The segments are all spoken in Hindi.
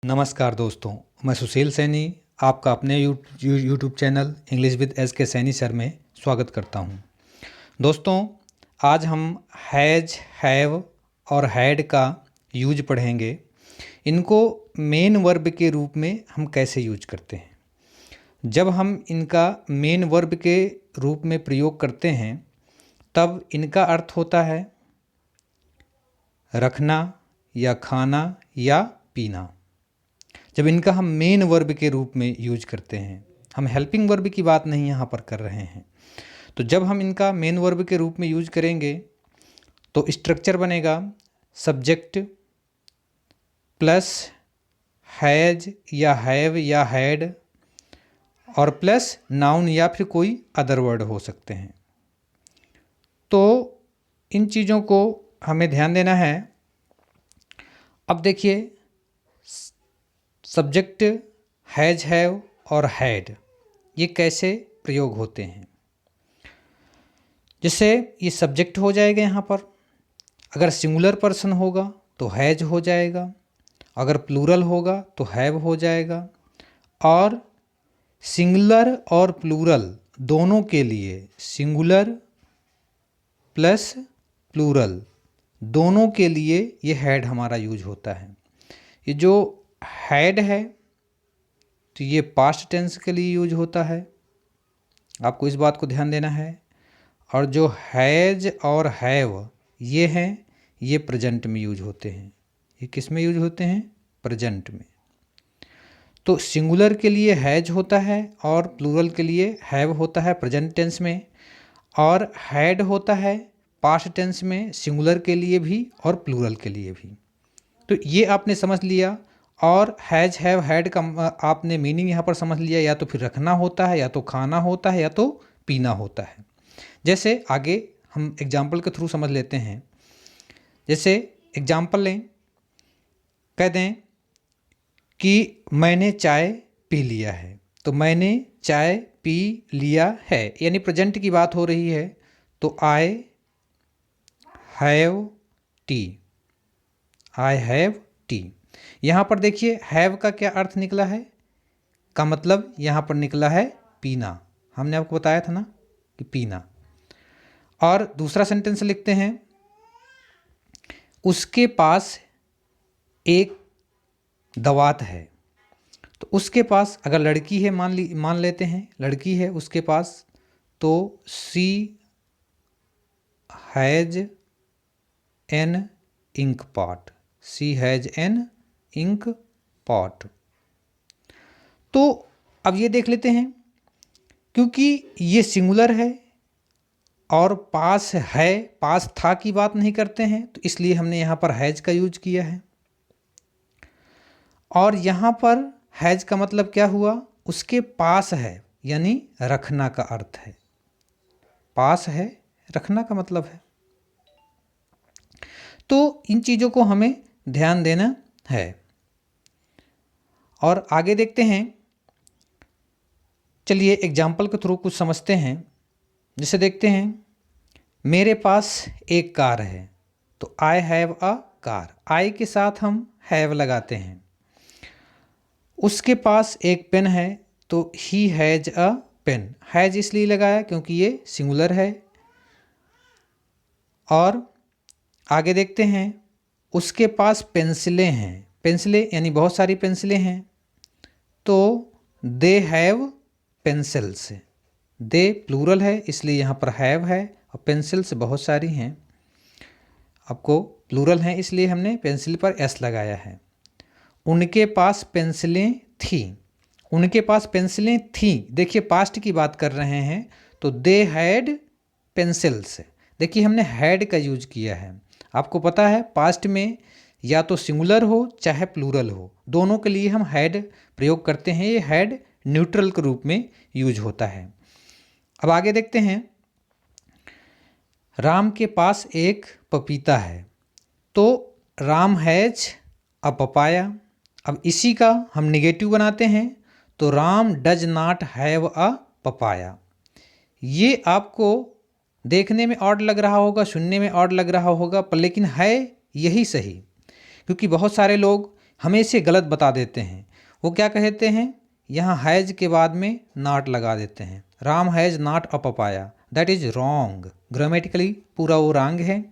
नमस्कार दोस्तों, मैं सुशील सैनी आपका अपने YouTube channel English with S के सैनी सर में स्वागत करता हूं। दोस्तों, आज हम हैज, हैव और हैड का यूज पढ़ेंगे। इनको मेन वर्ब के रूप में हम कैसे यूज करते हैं। जब हम इनका मेन वर्ब के रूप में प्रयोग करते हैं तब इनका अर्थ होता है रखना या खाना या पीना। जब इनका हम मेन वर्ब के रूप में यूज करते हैं, हम हेल्पिंग वर्ब की बात नहीं यहाँ पर कर रहे हैं। तो जब हम इनका मेन वर्ब के रूप में यूज करेंगे तो स्ट्रक्चर बनेगा सब्जेक्ट प्लस हैज या हैव या हैड और प्लस नाउन या फिर कोई अदर वर्ड हो सकते हैं। तो इन चीज़ों को हमें ध्यान देना है। अब देखिए, सब्जेक्ट हैज, हैव और हैड ये कैसे प्रयोग होते हैं। जैसे ये सब्जेक्ट हो जाएगा यहाँ पर, अगर सिंगुलर पर्सन होगा तो हैज हो जाएगा, अगर प्लूरल होगा तो हैव हो जाएगा। और सिंगुलर और प्लूरल दोनों के लिए, सिंगुलर प्लस प्लूरल दोनों के लिए ये हैड हमारा यूज होता है। ये जो हैड है तो ये पास्ट टेंस के लिए यूज होता है, आपको इस बात को ध्यान देना है। और जो हैज और हैव ये हैं, ये प्रेजेंट में यूज होते हैं। ये किस में यूज होते हैं? प्रेजेंट में। तो सिंगुलर के लिए हैज होता है और प्लूरल के लिए हैव होता है प्रेजेंट टेंस में, और हैड होता है पास्ट टेंस में, सिंगुलर के लिए भी और प्लूरल के लिए भी। तो ये आपने समझ लिया। और हैज, हैव, हैड का आपने मीनिंग यहाँ पर समझ लिया, या तो फिर रखना होता है, या तो खाना होता है, या तो पीना होता है। जैसे आगे हम एग्जाम्पल के थ्रू समझ लेते हैं। जैसे एग्जाम्पल लें, कह दें कि मैंने चाय पी लिया है, तो मैंने चाय पी लिया है यानी प्रेजेंट की बात हो रही है। तो I have T, I have T. यहाँ पर देखिए हैव का क्या अर्थ निकला है, का मतलब यहाँ पर निकला है पीना। हमने आपको बताया था ना कि पीना। और दूसरा सेंटेंस लिखते हैं, उसके पास एक दवात है। तो उसके पास, अगर लड़की है, मान लेते हैं लड़की है उसके पास, तो she has an ink pot, she has an ink pot. तो अब ये देख लेते हैं, क्योंकि ये सिंगुलर है और पास है, पास था की बात नहीं करते हैं, तो इसलिए हमने यहाँ पर हैज का यूज किया है। और यहाँ पर हैज का मतलब क्या हुआ, उसके पास है यानी रखना का अर्थ है। पास है, रखना का मतलब है। तो इन चीज़ों को हमें ध्यान देना है। और आगे देखते हैं, चलिए एग्जाम्पल के थ्रू कुछ समझते हैं। जैसे देखते हैं, मेरे पास एक कार है, तो आई हैव अ कार, आई के साथ हम हैव लगाते हैं। उसके पास एक पेन है, तो he has a pen, has इसलिए लगाया क्योंकि ये सिंगुलर है। और आगे देखते हैं, उसके पास पेंसिलें हैं, पेंसिलें यानी बहुत सारी पेंसिलें हैं, तो they have pencils, they plural है इसलिए यहाँ पर हैव है, और पेंसिल्स बहुत सारी हैं, आपको प्लूरल हैं इसलिए हमने पेंसिल पर एस लगाया है। उनके पास पेंसिलें थी, उनके पास पेंसिलें थी, देखिए पास्ट की बात कर रहे हैं, तो दे हैड पेंसिल्स। देखिए हमने हैड का यूज किया है। आपको पता है पास्ट में या तो सिंगुलर हो चाहे प्लूरल हो, दोनों के लिए हम हैड प्रयोग करते हैं। ये हैड न्यूट्रल के रूप में यूज होता है। अब आगे देखते हैं, राम के पास एक पपीता है, तो राम हैज अ पपाया। अब इसी का हम निगेटिव बनाते हैं, तो Ram does not have a papaya. ये आपको देखने में ऑड लग रहा होगा, सुनने में ऑड लग रहा होगा, पर लेकिन है यही सही। क्योंकि बहुत सारे लोग हमें इसे गलत बता देते हैं। वो क्या कहते हैं, यहाँ हैज के बाद में नॉट लगा देते हैं। Ram has not a papaya, that is wrong. Grammatically पूरा वो रॉन्ग है।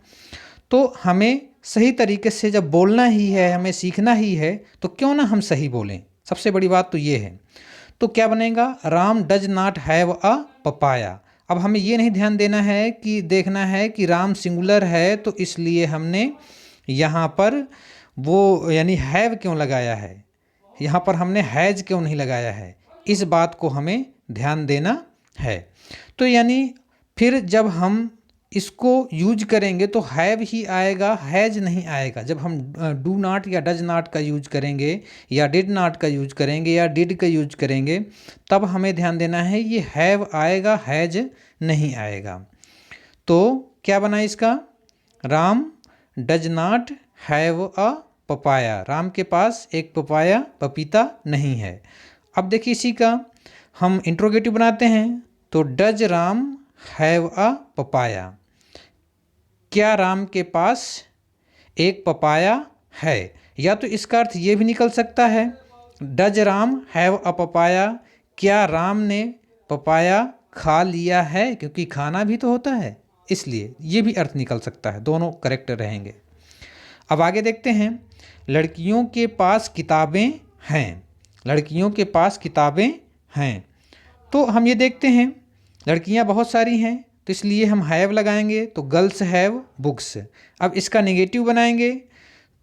तो हमें सही तरीके से जब बोलना ही है, हमें सीखना ही है, तो क्यों ना हम सही बोलें। सबसे बड़ी बात तो ये है। तो क्या बनेगा, Ram does not have a papaya. अब हमें ये नहीं ध्यान देना है कि देखना है कि राम सिंगुलर है तो इसलिए हमने यहाँ पर वो यानी हैव क्यों लगाया है, यहाँ पर हमने हैज क्यों नहीं लगाया है, इस बात को हमें ध्यान देना है। तो यानी फिर जब हम इसको यूज करेंगे तो हैव ही आएगा, हैज नहीं आएगा। जब हम डू नॉट या डज नॉट का यूज करेंगे या डिड नॉट का यूज करेंगे या डिड का यूज करेंगे, तब हमें ध्यान देना है ये हैव आएगा, हैज नहीं आएगा। तो क्या बना इसका, Ram does not have a papaya, Ram के पास एक पपाया पपीता नहीं है। अब देखिए इसी का हम इंट्रोगेटिव बनाते हैं। तो does Ram have a papaya, क्या राम के पास एक पपाया है। या तो इसका अर्थ ये भी निकल सकता है, does Ram have a papaya, क्या राम ने पपाया खा लिया है, क्योंकि खाना भी तो होता है, इसलिए ये भी अर्थ निकल सकता है, दोनों करेक्ट रहेंगे। अब आगे देखते हैं, लड़कियों के पास किताबें हैं, लड़कियों के पास किताबें हैं। तो हम ये देखते हैं लड़कियां बहुत सारी हैं, तो इसलिए हम हैव लगाएंगे, तो गर्ल्स हैव बुक्स। अब इसका नेगेटिव बनाएंगे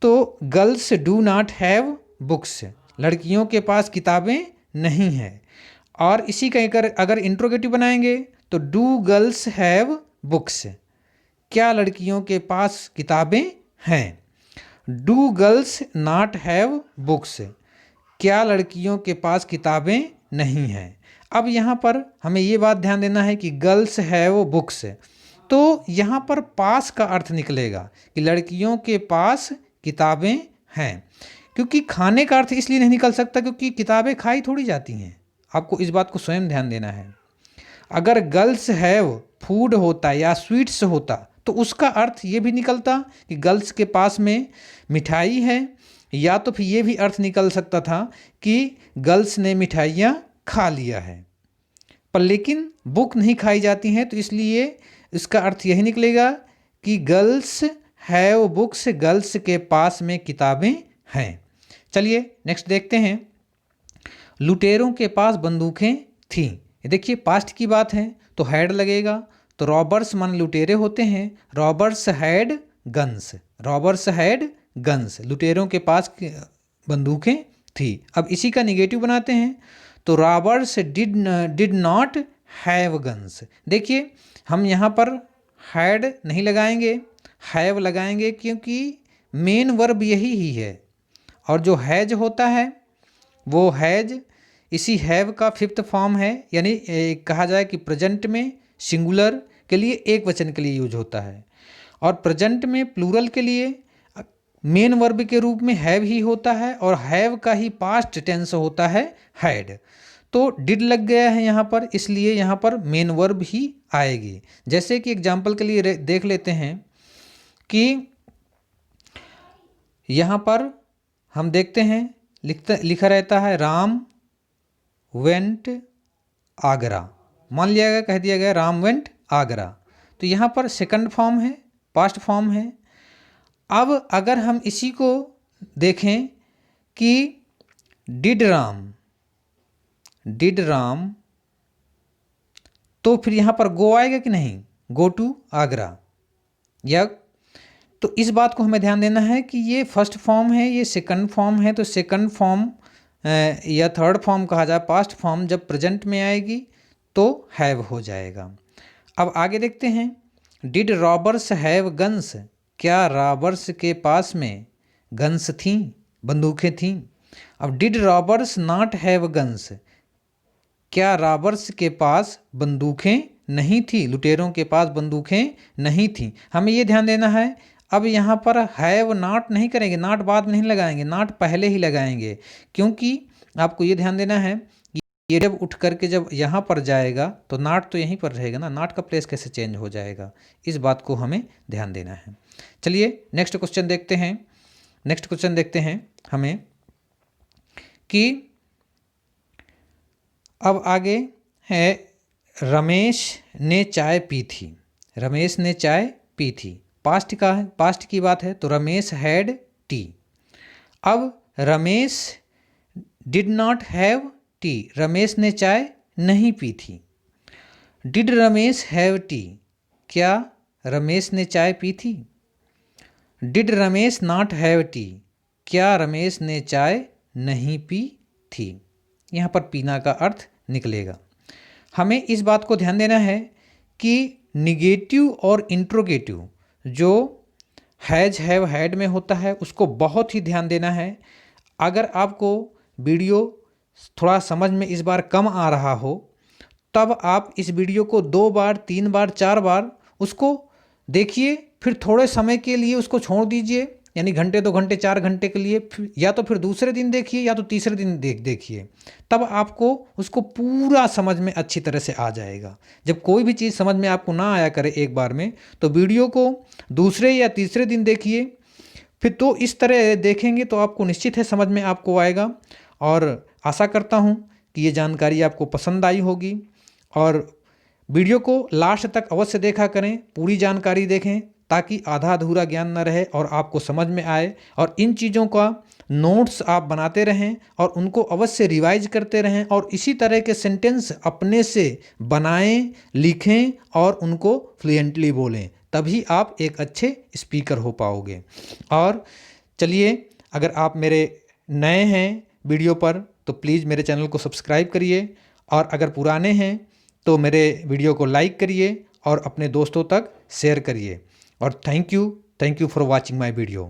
तो girls do not have books, लड़कियों के पास किताबें नहीं हैं। और इसी का अगर इंट्रोगेटिव बनाएंगे तो डू गर्ल्स हैव बुक्स, क्या लड़कियों के पास किताबें हैं। Do girls not have books, क्या लड़कियों के पास किताबें नहीं हैं। अब यहाँ पर हमें ये बात ध्यान देना है कि गर्ल्स हैव बुक्स, तो यहाँ पर पास का अर्थ निकलेगा कि लड़कियों के पास किताबें हैं, क्योंकि खाने का अर्थ इसलिए नहीं निकल सकता क्योंकि किताबें खाई थोड़ी जाती हैं। आपको इस बात को स्वयं ध्यान देना है। अगर गर्ल्स हैव फूड होता या स्वीट्स होता तो उसका अर्थ ये भी निकलता कि गर्ल्स के पास में मिठाई है, या तो फिर ये भी अर्थ निकल सकता था कि गर्ल्स ने मिठाइयाँ खा लिया है। पर लेकिन बुक नहीं खाई जाती हैं, तो इसलिए इसका अर्थ यही निकलेगा कि गर्ल्स हैव बुक्स, गर्ल्स के पास में किताबें हैं। चलिए नेक्स्ट देखते हैं, लुटेरों के पास बंदूकें थीं। देखिए पास्ट की बात है तो हैड लगेगा, तो रॉबर्स मान लुटेरे होते हैं, robbers had guns, robbers had guns, लुटेरों के पास बंदूकें थी। अब इसी का निगेटिव बनाते हैं, तो robbers did not have guns. देखिए हम यहाँ पर हैड नहीं लगाएंगे, हैव लगाएंगे, क्योंकि मेन वर्ब यही ही है। और जो हैज होता है वो हैज इसी हैव का फिफ्थ फॉर्म है, यानी कहा जाए कि प्रेजेंट में सिंगुलर के लिए एक वचन के लिए यूज होता है, और प्रेजेंट में प्लूरल के लिए मेन वर्ब के रूप में हैव ही होता है, और हैव का ही पास्ट टेंस होता है हैड। तो डिड लग गया है यहाँ पर, इसलिए यहाँ पर मेन वर्ब ही आएगी। जैसे कि एग्जाम्पल के लिए देख लेते हैं कि यहाँ पर हम देखते हैं लिखा रहता है राम वेंट आगरा, मान लिया गया, कह दिया गया राम वेंट आगरा, तो यहाँ पर सेकंड फॉर्म है, पास्ट फॉर्म है। अब अगर हम इसी को देखें कि डिड राम, तो फिर यहाँ पर गो आएगा कि नहीं, गो टू आगरा, या तो इस बात को हमें ध्यान देना है कि ये फर्स्ट फॉर्म है, ये सेकंड फॉर्म है, तो सेकंड फॉर्म या थर्ड फॉर्म कहा जाए, पास्ट फॉर्म जब प्रेजेंट में आएगी तो हैव हो जाएगा। अब आगे देखते हैं, डिड रॉबर्स हैव गन्स, क्या रॉबर्स के पास में गन्स थीं, बंदूकें थीं। अब did robbers not have guns, क्या रॉबर्स के पास बंदूकें नहीं थी, लुटेरों के पास बंदूकें नहीं थीं। हमें ये ध्यान देना है, अब यहाँ पर हैव नॉट नहीं करेंगे, नॉट बाद में नहीं लगाएंगे, नॉट पहले ही लगाएंगे, क्योंकि आपको ये ध्यान देना है ये जब उठ करके जब यहाँ पर जाएगा तो नॉट तो यहीं पर रहेगा ना, नॉट का प्लेस कैसे चेंज हो जाएगा, इस बात को हमें ध्यान देना है। चलिए नेक्स्ट क्वेश्चन देखते हैं। नेक्स्ट क्वेश्चन देखते हैं, हमें कि अब आगे है रमेश ने चाय पी थी। रमेश ने चाय पी थी, पास्ट का है, पास्ट की बात है, तो रमेश हैड टी। अब Ramesh did not have tea, Ramesh ने चाय नहीं पी थी। डिड रमेश हैव टी, क्या रमेश ने चाय पी थी? Did Ramesh not have T, क्या रमेश ने चाय नहीं पी थी? यहाँ पर पीना का अर्थ निकलेगा। हमें इस बात को ध्यान देना है कि निगेटिव और इंट्रोगेटिव जो हैज हैव हैड में होता है उसको बहुत ही ध्यान देना है। अगर आपको वीडियो थोड़ा समझ में इस बार कम आ रहा हो तब आप इस वीडियो को 2 बार 3 बार 4 बार उसको देखिए, फिर थोड़े समय के लिए उसको छोड़ दीजिए, यानी घंटे 2 घंटे 4 घंटे के लिए, या तो फिर दूसरे दिन देखिए या तो तीसरे दिन देखिए, तब आपको उसको पूरा समझ में अच्छी तरह से आ जाएगा। जब कोई भी चीज़ समझ में आपको ना आया करे एक बार में, तो वीडियो को दूसरे या तीसरे दिन देखिए, फिर तो इस तरह देखेंगे तो आपको निश्चित है समझ में आपको आएगा। और आशा करता हूँ कि ये जानकारी आपको पसंद आई होगी, और वीडियो को लास्ट तक अवश्य देखा करें, पूरी जानकारी देखें ताकि आधा अधूरा ज्ञान न रहे और आपको समझ में आए। और इन चीज़ों का नोट्स आप बनाते रहें और उनको अवश्य रिवाइज करते रहें, और इसी तरह के सेंटेंस अपने से बनाएं, लिखें और उनको फ्लुएंटली बोलें, तभी आप एक अच्छे स्पीकर हो पाओगे। और चलिए, अगर आप मेरे नए हैं वीडियो पर तो प्लीज़ मेरे चैनल को सब्सक्राइब करिए, और अगर पुराने हैं तो मेरे वीडियो को लाइक करिए और अपने दोस्तों तक शेयर करिए। और thank you for watching my video.